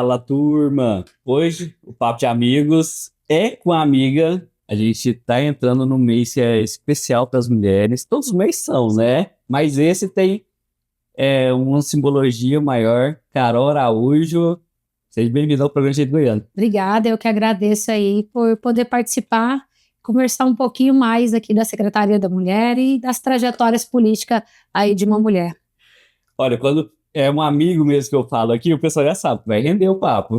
Fala, turma! Hoje o Papo de Amigos é com a amiga. A gente tá entrando num mês especial para as mulheres. Todos os meses são, né? Mas esse tem uma simbologia maior. Carol Araújo, seja bem-vindo ao programa Jeito Goiano. Obrigada, eu que agradeço aí por poder participar, conversar um pouquinho mais aqui da Secretaria da Mulher e das trajetórias políticas aí de uma mulher. Olha, quando é um amigo mesmo que eu falo aqui, o pessoal já sabe, vai render o papo.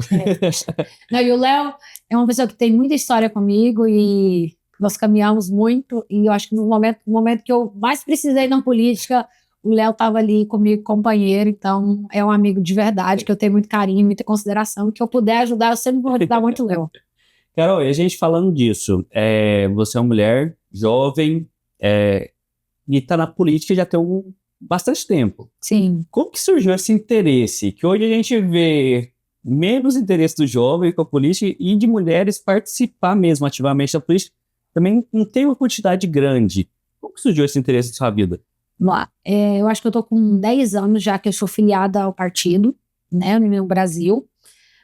Não, e o Léo é uma pessoa que tem muita história comigo e nós caminhamos muito, e eu acho que no momento que eu mais precisei na política, o Léo estava ali comigo, companheiro, então é um amigo de verdade, que eu tenho muito carinho, muita consideração, que eu puder ajudar, eu sempre vou ajudar muito o Léo. Carol, e a gente falando disso, você é uma mulher jovem e está na política já tem bastante tempo. Sim. Como que surgiu esse interesse? Que hoje a gente vê menos interesse do jovem com a política e de mulheres participar mesmo ativamente da política também não tem uma quantidade grande. Como que surgiu esse interesse na sua vida? Vamos lá. Eu acho que eu tô com 10 anos já que eu sou filiada ao partido, né, no Brasil.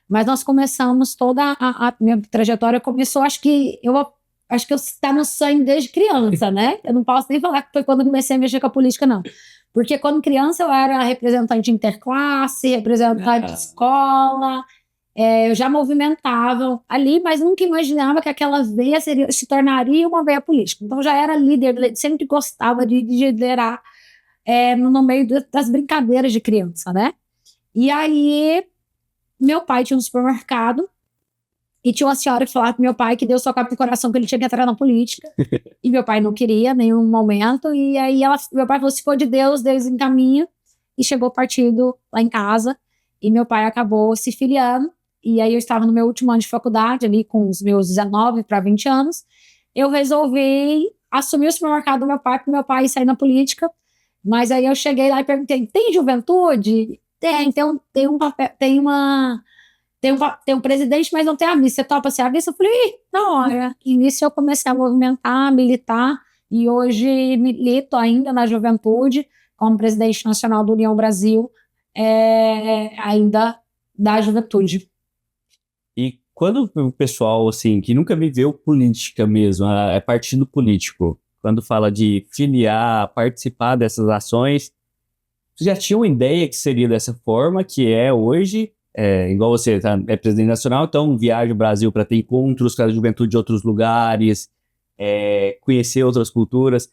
Mas nós começamos a minha trajetória começou, acho que eu está no sangue desde criança, né? Eu não posso nem falar que foi quando eu comecei a mexer com a política, não. Porque quando criança eu era representante interclasse, representante de escola, eu já movimentava ali, mas nunca imaginava que aquela veia se tornaria uma veia política. Então já era líder, sempre gostava de liderar no meio das brincadeiras de criança, né? E aí meu pai tinha um supermercado e tinha uma senhora que falava pro meu pai que Deus tocava no coração que ele tinha que entrar na política. E meu pai não queria em nenhum momento. E aí meu pai falou, se for de Deus, Deus encaminha. E chegou o partido lá em casa. E meu pai acabou se filiando. E aí eu estava no meu último ano de faculdade, ali com os meus 19 para 20 anos. Eu resolvi assumir o supermercado do meu pai, para meu pai sair na política. Mas aí eu cheguei lá e perguntei, tem juventude? Tem um papel, tem um presidente, mas não tem a vice. Você topa ser a vice? Eu falei, na hora. E nisso eu comecei a movimentar, a militar, e hoje milito ainda na juventude, como presidente nacional da União Brasil, ainda da juventude. E quando o pessoal, assim, que nunca viveu política mesmo, é partido político, quando fala de filiar, participar dessas ações, você já tinha uma ideia que seria dessa forma, que é hoje, igual você é presidente nacional, então viaja o Brasil para ter encontros com a juventude de outros lugares, conhecer outras culturas,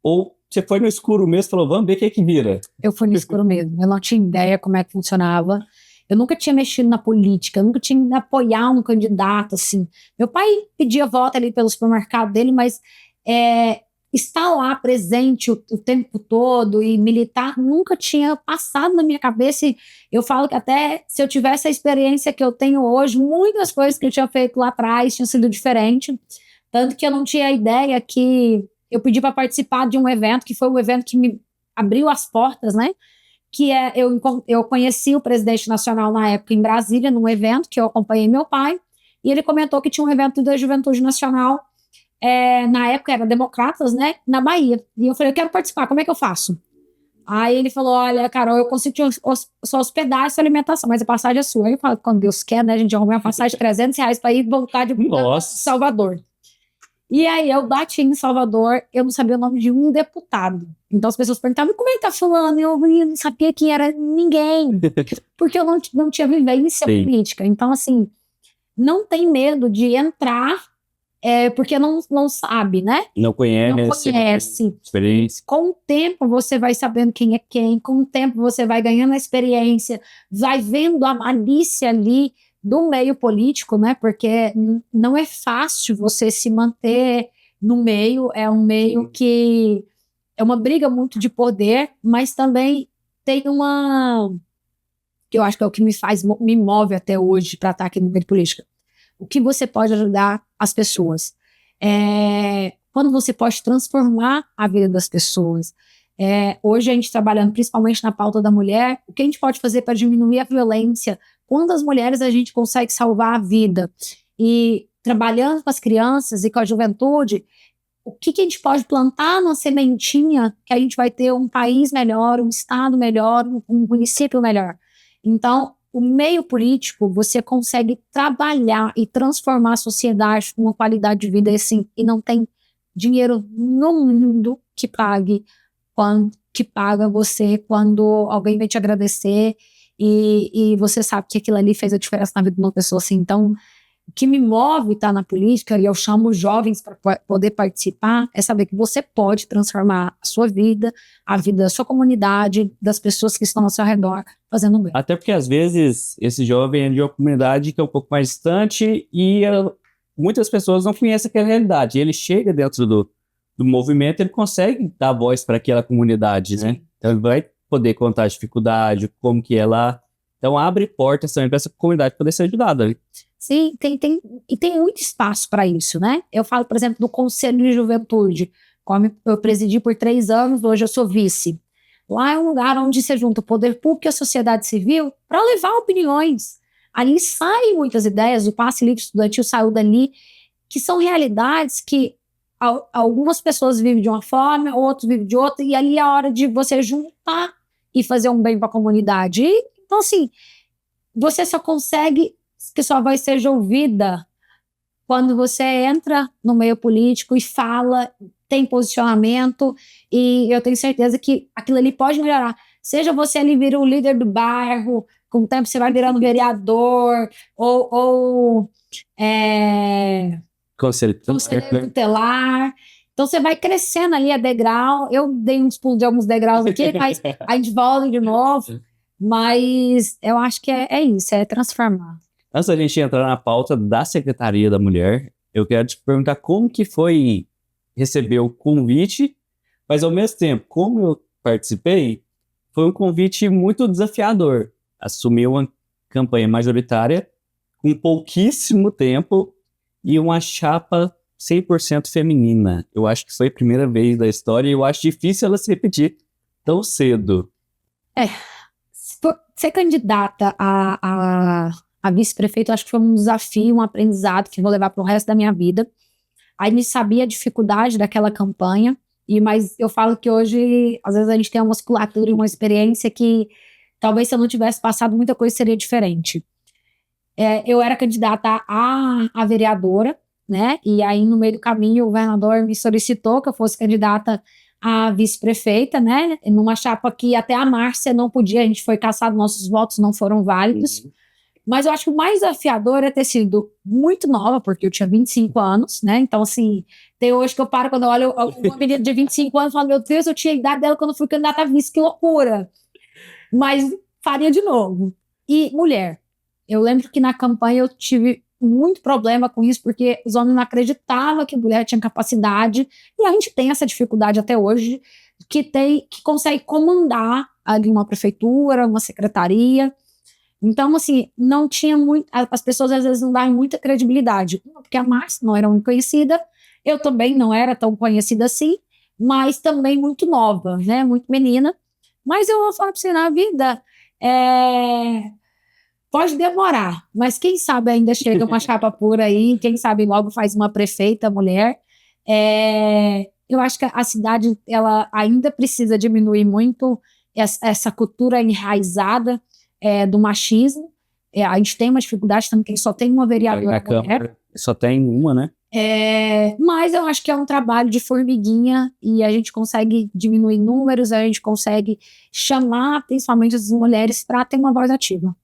ou você foi no escuro mesmo e falou, vamos ver o que é que vira? Eu fui no escuro mesmo, eu não tinha ideia como é que funcionava, eu nunca tinha mexido na política, eu nunca tinha ido apoiar um candidato, assim. Meu pai pedia voto ali pelo supermercado dele, mas estar lá presente o tempo todo e militar nunca tinha passado na minha cabeça. E eu falo que até se eu tivesse a experiência que eu tenho hoje, muitas coisas que eu tinha feito lá atrás tinham sido diferentes. Tanto que eu não tinha ideia que eu pedi para participar de um evento, que foi o evento que me abriu as portas, né? Eu conheci o presidente nacional na época em Brasília, num evento que eu acompanhei meu pai, e ele comentou que tinha um evento da Juventude Nacional, na época era Democratas, né, na Bahia. E eu falei, eu quero participar, como é que eu faço? Aí ele falou, olha, Carol, eu consigo te sua hospedagem e sua alimentação, mas a passagem é sua. Aí eu falo, quando Deus quer, né, a gente arrumou uma passagem de R$ 300 para ir voltar de Salvador. E aí eu bati em Salvador, eu não sabia o nome de um deputado. Então as pessoas perguntavam, como é que tá fulano? Eu não sabia quem era ninguém, porque eu não tinha vivência política. Então, assim, não tem medo de entrar, porque não sabe, né? Não conhece. Experiência. Com o tempo você vai sabendo quem é quem, com o tempo você vai ganhando a experiência, vai vendo a malícia ali do meio político, né? Porque não é fácil você se manter no meio, é um meio que é uma briga muito de poder, mas também tem que eu acho que é o que me move até hoje para estar aqui no meio político. O que você pode ajudar as pessoas? Quando você pode transformar a vida das pessoas. Hoje a gente trabalhando principalmente na pauta da mulher, o que a gente pode fazer para diminuir a violência? Quantas mulheres a gente consegue salvar a vida? E trabalhando com as crianças e com a juventude, o que a gente pode plantar na sementinha que a gente vai ter um país melhor, um estado melhor, um município melhor? Então, o meio político, você consegue trabalhar e transformar a sociedade com uma qualidade de vida assim, e não tem dinheiro no mundo que paga você quando alguém vem te agradecer e você sabe que aquilo ali fez a diferença na vida de uma pessoa assim. Então, o que me move estar na política, e eu chamo os jovens para poder participar, é saber que você pode transformar a sua vida, a vida da sua comunidade, das pessoas que estão ao seu redor, fazendo bem. Até porque, às vezes, esse jovem é de uma comunidade que é um pouco mais distante e muitas pessoas não conhecem aquela realidade. Ele chega dentro do movimento, ele consegue dar voz para aquela comunidade, né? Então, ele vai poder contar a dificuldade, como que é lá. Então, abre portas também para essa comunidade poder ser ajudada, né? Sim, e tem muito espaço para isso, né? Eu falo, por exemplo, do Conselho de Juventude, como eu presidi por 3 anos, hoje eu sou vice. Lá é um lugar onde se junta o poder público e a sociedade civil para levar opiniões. Ali saem muitas ideias, o Passe Livre Estudantil saiu dali, que são realidades que algumas pessoas vivem de uma forma, outros vivem de outra, e ali é a hora de você juntar e fazer um bem para a comunidade. Então, assim, você só consegue que sua voz seja ouvida quando você entra no meio político e fala, tem posicionamento, e eu tenho certeza que aquilo ali pode melhorar. Seja você ali vira o líder do bairro, com o tempo você vai virando vereador, ou Conselho conselheiro tutelar. Então você vai crescendo ali a degrau. Eu dei uns pulos de alguns degraus aqui, mas a gente volta de novo. Mas eu acho que é isso, é transformar. Antes da gente entrar na pauta da Secretaria da Mulher, eu quero te perguntar como que foi receber o convite, mas ao mesmo tempo, como eu participei, foi um convite muito desafiador. Assumir uma campanha majoritária com pouquíssimo tempo e uma chapa 100% feminina. Eu acho que foi a primeira vez da história e eu acho difícil ela se repetir tão cedo. Ser candidata a vice-prefeito, acho que foi um desafio, um aprendizado que vou levar para o resto da minha vida. A gente sabia a dificuldade daquela campanha, mas eu falo que hoje, às vezes a gente tem uma musculatura e uma experiência que talvez se eu não tivesse passado muita coisa seria diferente. Eu era candidata a vereadora, né? E aí no meio do caminho o governador me solicitou que eu fosse candidata a vice-prefeita, né? Numa chapa que até a Márcia não podia, a gente foi caçado, nossos votos não foram válidos. Mas eu acho que o mais desafiador é ter sido muito nova, porque eu tinha 25 anos, né? Então, assim, tem hoje que eu paro quando eu olho uma menina de 25 anos e falo, meu Deus, eu tinha a idade dela quando eu fui candidata a vice, que loucura! Mas faria de novo. E mulher. Eu lembro que na campanha eu tive muito problema com isso, porque os homens não acreditavam que a mulher tinha capacidade, e a gente tem essa dificuldade até hoje, que consegue comandar ali uma prefeitura, uma secretaria. Então, assim, não tinha muito. As pessoas às vezes não davam muita credibilidade. Porque a Márcia não era muito conhecida, eu também não era tão conhecida assim, mas também muito nova, né? Muito menina. Mas eu vou falar para você, na vida, pode demorar, mas quem sabe ainda chega uma chapa pura aí, quem sabe logo faz uma prefeita mulher. Eu acho que a cidade ela ainda precisa diminuir muito essa cultura enraizada do machismo. A gente tem uma dificuldade também, que só tem uma vereadora mulher. Só tem uma, né? Mas eu acho que é um trabalho de formiguinha e a gente consegue diminuir números, a gente consegue chamar principalmente as mulheres para ter uma voz ativa.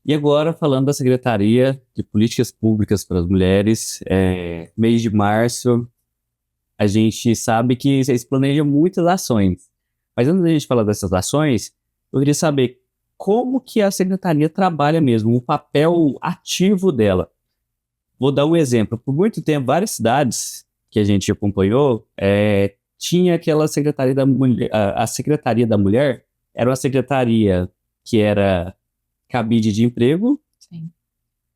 E agora, falando da Secretaria de Políticas Públicas para as Mulheres, mês de março, a gente sabe que vocês planejam muitas ações. Mas antes da gente falar dessas ações, eu queria saber como que a Secretaria trabalha mesmo, o papel ativo dela. Vou dar um exemplo. Por muito tempo, várias cidades que a gente acompanhou, tinha aquela Secretaria da Mulher. A Secretaria da Mulher era uma secretaria que era cabide de emprego, Sim.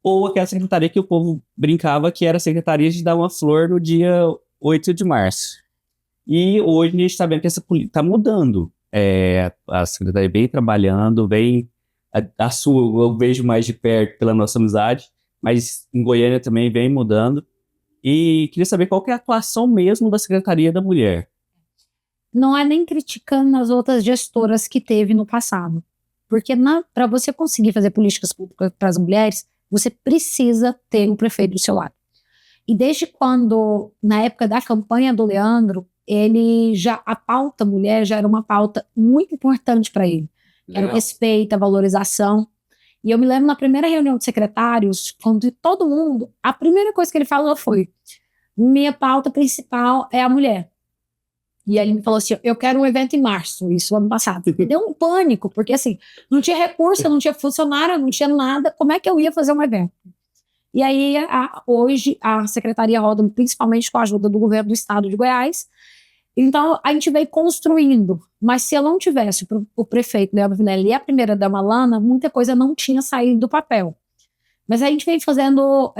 ou aquela secretaria que o povo brincava que era a secretaria de dar uma flor no dia 8 de março. E hoje a gente está vendo que essa política está mudando. A secretaria vem trabalhando, a sua eu vejo mais de perto pela nossa amizade, mas em Goiânia também vem mudando. E queria saber qual que é a atuação mesmo da Secretaria da Mulher. Não é nem criticando as outras gestoras que teve no passado, porque para você conseguir fazer políticas públicas para as mulheres, você precisa ter um prefeito do seu lado. E desde quando, na época da campanha do Leandro, a pauta mulher já era uma pauta muito importante para ele. Era o respeito, a valorização. E eu me lembro na primeira reunião de secretários, quando todo mundo, a primeira coisa que ele falou foi: minha pauta principal é a mulher. E aí ele me falou assim: eu quero um evento em março, isso ano passado. Deu um pânico, porque assim, não tinha recurso, não tinha funcionário, não tinha nada, como é que eu ia fazer um evento? E aí, hoje, a secretaria roda principalmente com a ajuda do governo do estado de Goiás. Então, a gente veio construindo, mas se eu não tivesse o prefeito Leandro Vilela e a primeira-dama Lana, muita coisa não tinha saído do papel. Mas a gente vem fazendo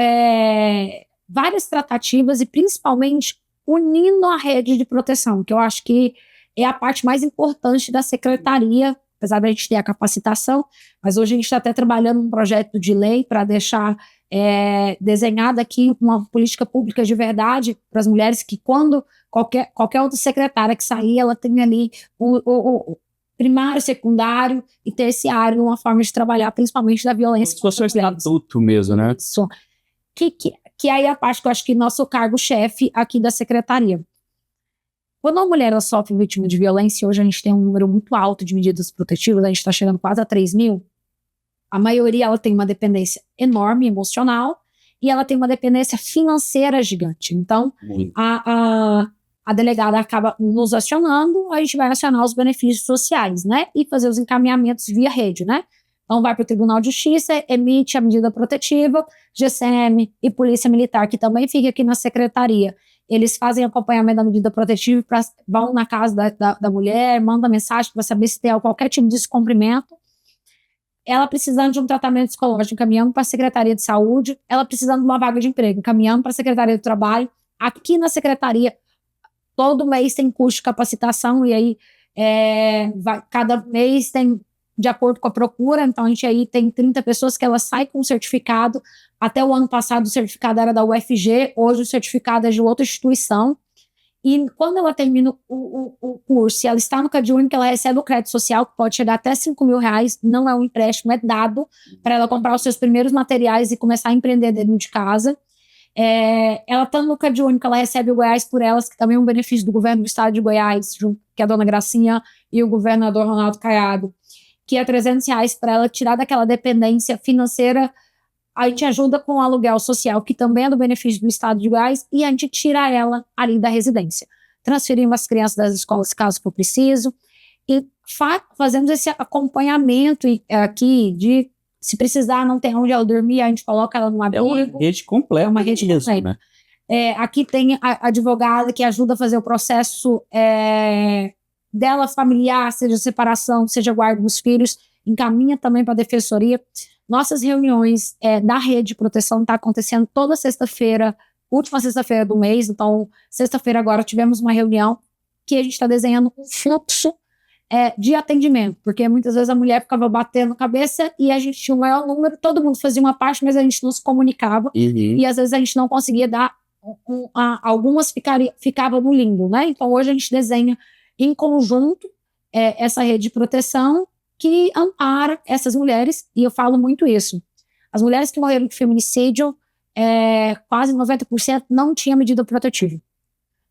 várias tratativas e principalmente unindo a rede de proteção, que eu acho que é a parte mais importante da secretaria, apesar da gente ter a capacitação, mas hoje a gente está até trabalhando um projeto de lei para deixar desenhada aqui uma política pública de verdade para as mulheres, que quando qualquer outra secretária que sair, ela tem ali o primário, secundário e terciário, uma forma de trabalhar, principalmente da violência. Se fosse um estatuto mesmo, né? Isso. Que aí é a parte que eu acho que nosso cargo-chefe aqui da secretaria. Quando a mulher ela sofre vítima de violência, hoje a gente tem um número muito alto de medidas protetivas, a gente está chegando quase a 3.000, a maioria ela tem uma dependência enorme emocional e ela tem uma dependência financeira gigante. Então, a delegada acaba nos acionando, a gente vai acionar os benefícios sociais, né? E fazer os encaminhamentos via rede, né? Então, vai para o Tribunal de Justiça, emite a medida protetiva, GCM e Polícia Militar, que também fica aqui na secretaria. Eles fazem acompanhamento da medida protetiva, vão na casa da mulher, mandam mensagem para saber se tem qualquer tipo de descumprimento. Ela precisando de um tratamento psicológico, encaminhando para a Secretaria de Saúde. Ela precisando de uma vaga de emprego, encaminhando para a Secretaria do Trabalho. Aqui na secretaria, todo mês tem curso de capacitação, e aí cada mês tem, de acordo com a procura. Então a gente aí tem 30 pessoas que elas saem com certificado. Até o ano passado o certificado era da UFG, hoje o certificado é de outra instituição. E quando ela termina o curso, e ela está no CadÚnico, ela recebe o crédito social, que pode chegar até R$5.000, não é um empréstimo, é dado para ela comprar os seus primeiros materiais e começar a empreender dentro de casa. Ela está no CadÚnico, ela recebe o Goiás por Elas, que também é um benefício do governo do estado de Goiás, que é a dona Gracinha e o governador Ronaldo Caiado, que é R$300 para ela tirar daquela dependência financeira. A gente ajuda com o aluguel social, que também é do benefício do estado de Goiás, e a gente tira ela ali da residência. Transferimos as crianças das escolas, caso for preciso, e fazemos esse acompanhamento aqui de, se precisar, não tem onde ela dormir, a gente coloca ela numa abrigo. É uma rede completa. É uma rede completa. Né? Aqui tem a advogada que ajuda a fazer o processo dela familiar, seja separação, seja guarda dos filhos, encaminha também para a defensoria. Nossas reuniões da rede de proteção estão acontecendo toda sexta-feira, última sexta-feira do mês. Então, sexta-feira agora tivemos uma reunião que a gente está desenhando um fluxo de atendimento, porque muitas vezes a mulher ficava batendo cabeça e a gente tinha um maior número, todo mundo fazia uma parte, mas a gente não se comunicava, e às vezes a gente não conseguia dar, algumas ficavam no limbo, né? Então hoje a gente desenha em conjunto essa rede de proteção que ampara essas mulheres, e eu falo muito isso. As mulheres que morreram de feminicídio, quase 90% não tinha medida protetiva.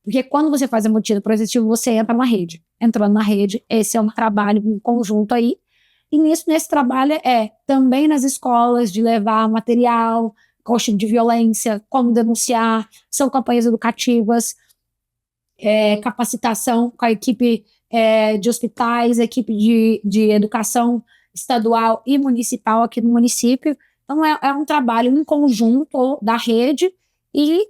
Porque quando você faz a medida protetiva, você entra na rede. Entrando na rede, esse é um trabalho em conjunto aí. E nesse trabalho também nas escolas, de levar material, coaching de violência, como denunciar, são campanhas educativas, capacitação com a equipe de hospitais, equipe de educação estadual e municipal aqui no município. Então é um trabalho em conjunto da rede, e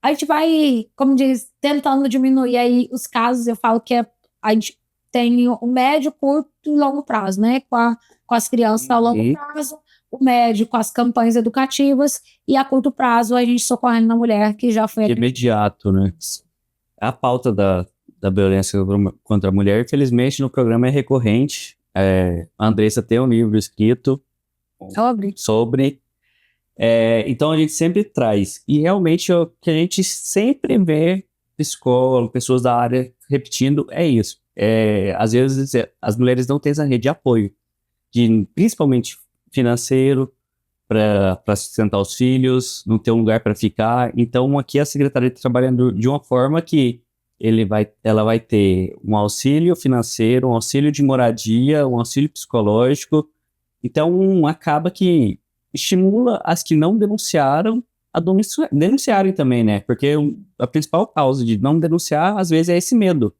a gente vai, como diz, tentando diminuir aí os casos. Eu falo que a gente tem o médio, curto e longo prazo, né? Com as crianças ao longo prazo, o médio com as campanhas educativas, e a curto prazo a gente socorrendo na mulher que já foi... imediato, né? A pauta da violência contra a mulher, infelizmente, no programa é recorrente. A Andressa tem um livro escrito sobre. Então a gente sempre traz. E realmente o que a gente sempre vê psicólogo, pessoas da área repetindo é isso. Às vezes as mulheres não têm essa rede de apoio. principalmente financeiro, para sustentar os filhos, não ter um lugar para ficar. Então, aqui a secretaria está trabalhando de uma forma que ela vai ter um auxílio financeiro, um auxílio de moradia, um auxílio psicológico. Então, acaba que estimula as que não denunciaram a denunciarem também, né? Porque a principal causa de não denunciar, às vezes, é esse medo.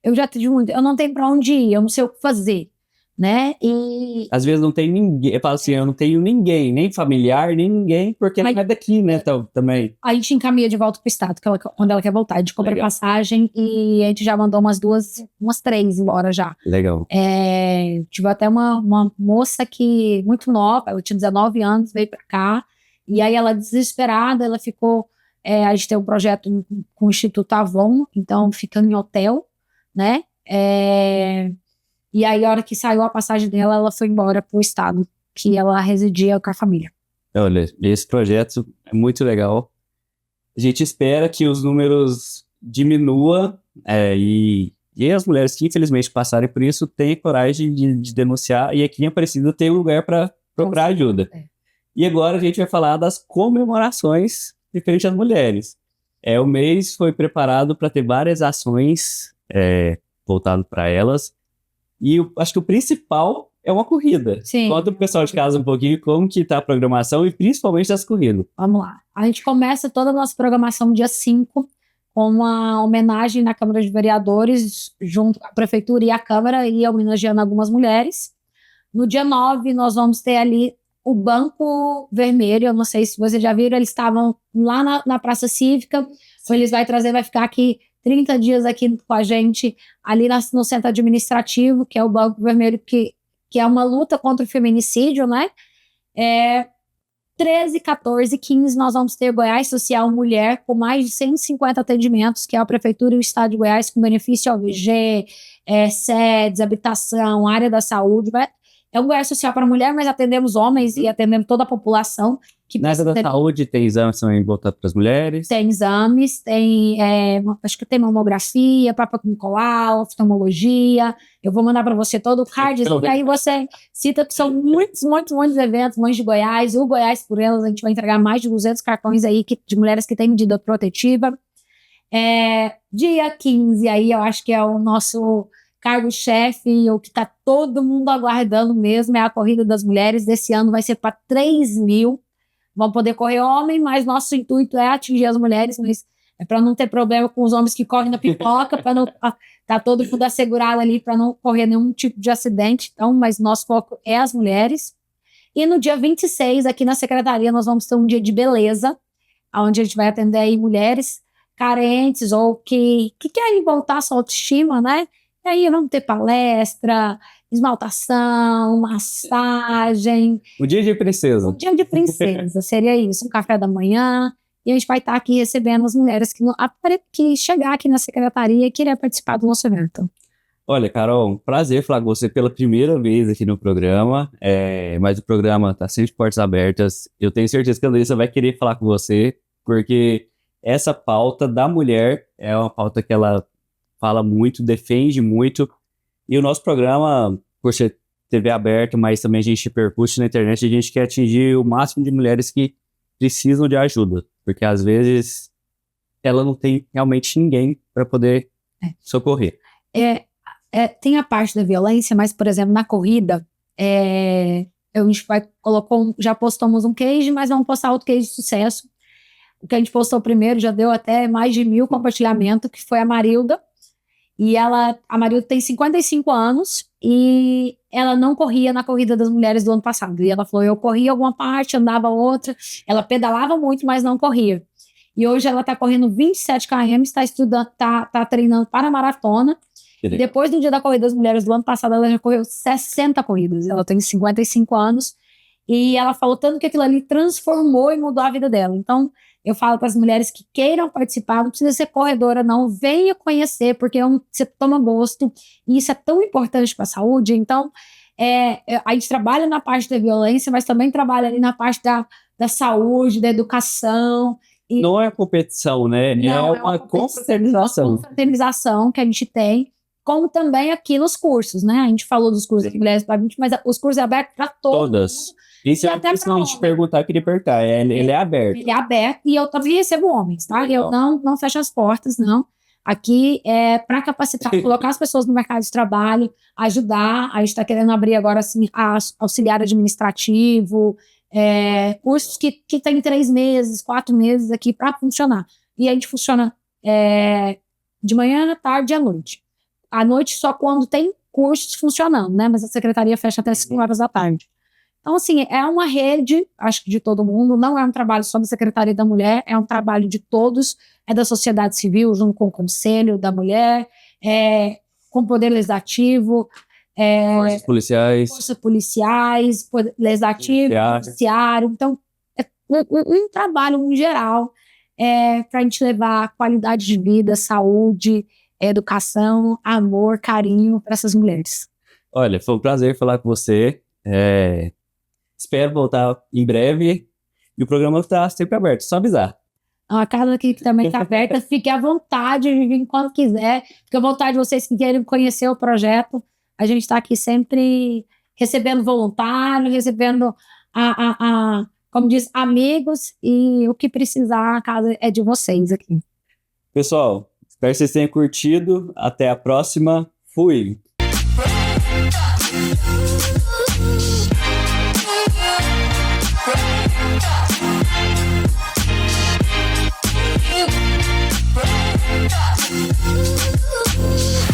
Eu já tive muito, eu não tenho para onde ir, eu não sei o que fazer, né? E Às vezes não tem ninguém, eu falo assim, eu não tenho ninguém, nem familiar, nem ninguém, porque ela não é daqui, né, também. a gente encaminha de volta pro estado, quando ela quer voltar. A gente compra Legal. passagem e a gente já mandou umas 3 embora já. Legal. Tive até uma moça que, muito nova, ela tinha 19 anos, veio pra cá, e aí ela desesperada, ela ficou, a gente tem um projeto com o Instituto Avon, então ficando em hotel, né? E aí a hora que saiu a passagem dela, ela foi embora pro estado, que ela residia com a família. Olha, esse projeto é muito legal. A gente espera que os números diminuam e as mulheres que infelizmente passarem por isso tenham coragem de denunciar e aqui em Aparecida tem um lugar para procurar ajuda. E agora a gente vai falar das comemorações referentes às mulheres. O mês foi preparado para ter várias ações voltadas para elas e acho que o principal é uma corrida. Sim. Conta pro pessoal de casa um pouquinho como que tá a programação e principalmente as corridas. Vamos lá. A gente começa toda a nossa programação dia 5 com uma homenagem na Câmara de Vereadores, junto à Prefeitura e à Câmara, e homenageando algumas mulheres. No dia 9, nós vamos ter ali o Banco Vermelho. Eu não sei se vocês já viram, eles estavam lá na Praça Cívica. Então, eles vai ficar aqui 30 dias aqui com a gente, ali no centro administrativo, que é o Banco Vermelho, que é uma luta contra o feminicídio, né? 13, 14 e 15, nós vamos ter Goiás Social Mulher, com mais de 150 atendimentos, que é a Prefeitura e o Estado de Goiás, com benefício ao VG, SEDS, habitação, área da saúde. É um Goiás Social para mulher, mas atendemos homens e atendemos toda a população. Na área da saúde tem exames também voltados para as mulheres? Tem exames, acho que tem mamografia, Papa Nicolau, oftalmologia. Eu vou mandar para você todo o card, e aí você cita que são muitos eventos, Mães de Goiás, o Goiás por Elas, a gente vai entregar mais de 200 cartões aí de mulheres que têm medida protetiva. Dia 15, aí eu acho que é o nosso cargo-chefe, o que está todo mundo aguardando mesmo, é a Corrida das Mulheres. Desse ano vai ser para 3.000. Vão poder correr homem, mas nosso intuito é atingir as mulheres, mas é para não ter problema com os homens que correm na pipoca, para não tá todo mundo assegurado ali, para não correr nenhum tipo de acidente. Então, mas nosso foco é as mulheres. E no dia 26, aqui na secretaria, nós vamos ter um dia de beleza, onde a gente vai atender aí mulheres carentes ou que querem voltar à sua autoestima, né? E aí vamos ter palestra, esmaltação, massagem. O dia de princesa. O dia de princesa, seria isso, um café da manhã. E a gente vai estar aqui recebendo as mulheres que chegar aqui na secretaria e querer participar do nosso evento. Olha, Carol, um prazer falar com você pela primeira vez aqui no programa, mas o programa está sempre de portas abertas. Eu tenho certeza que a Andressa vai querer falar com você, porque essa pauta da mulher é uma pauta que ela fala muito, defende muito, e o nosso programa, por ser TV aberta, mas também a gente repercute na internet, a gente quer atingir o máximo de mulheres que precisam de ajuda, porque às vezes ela não tem realmente ninguém para poder socorrer. Tem a parte da violência, mas, por exemplo, na corrida, a gente já postamos um case, mas vamos postar outro case de sucesso. O que a gente postou primeiro já deu até mais de 1.000 compartilhamentos, que foi a Marilda. E a Marilda tem 55 anos e ela não corria na Corrida das Mulheres do ano passado. E ela falou, eu corria alguma parte, andava outra. Ela pedalava muito, mas não corria. E hoje ela está correndo 27 km, está estudando, tá treinando para a maratona. Depois do dia da Corrida das Mulheres do ano passado, ela já correu 60 corridas. Ela tem 55 anos. E ela falou tanto que aquilo ali transformou e mudou a vida dela. Então, eu falo para as mulheres que queiram participar, não precisa ser corredora, não. Venha conhecer, porque você toma gosto. E isso é tão importante para a saúde. Então, a gente trabalha na parte da violência, mas também trabalha ali na parte da saúde, da educação. Não é competição, né? Não, é uma confraternização. Confraternização que a gente tem. como também aqui nos cursos, né? A gente falou dos cursos de mulheres para 20, mas os cursos é aberto para Todas. Isso E é uma até coisa que pra a gente homem. perguntar, eu queria perguntar. Ele é aberto. Ele é aberto e eu também recebo homens, tá? Eu não fecho as portas, não. Aqui é para capacitar, colocar as pessoas no mercado de trabalho, ajudar. A gente está querendo abrir agora assim, auxiliar administrativo, cursos que tem 3 meses, 4 meses aqui para funcionar. E a gente funciona de manhã, à tarde e à noite. À noite só quando tem cursos funcionando, né? Mas a secretaria fecha até 5 horas da tarde. Então, assim, é uma rede, acho que de todo mundo, não é um trabalho só da Secretaria da Mulher, é um trabalho de todos, é da sociedade civil, junto com o Conselho da Mulher, com o Poder Legislativo, Forças policiais. forças policiais, Poder Legislativo, Judiciário. Então, é um trabalho em geral para a gente levar qualidade de vida, saúde, educação, amor, carinho para essas mulheres. Olha, foi um prazer falar com você. Espero voltar em breve. E o programa está sempre aberto, só avisar. A casa aqui também está aberta. Fique à vontade de vir quando quiser. Fique à vontade de vocês que querem conhecer o projeto. A gente está aqui sempre recebendo voluntário, recebendo, como diz, amigos. E o que precisar, a casa é de vocês aqui. Pessoal, espero que vocês tenham curtido. Até a próxima. Fui! Ooh.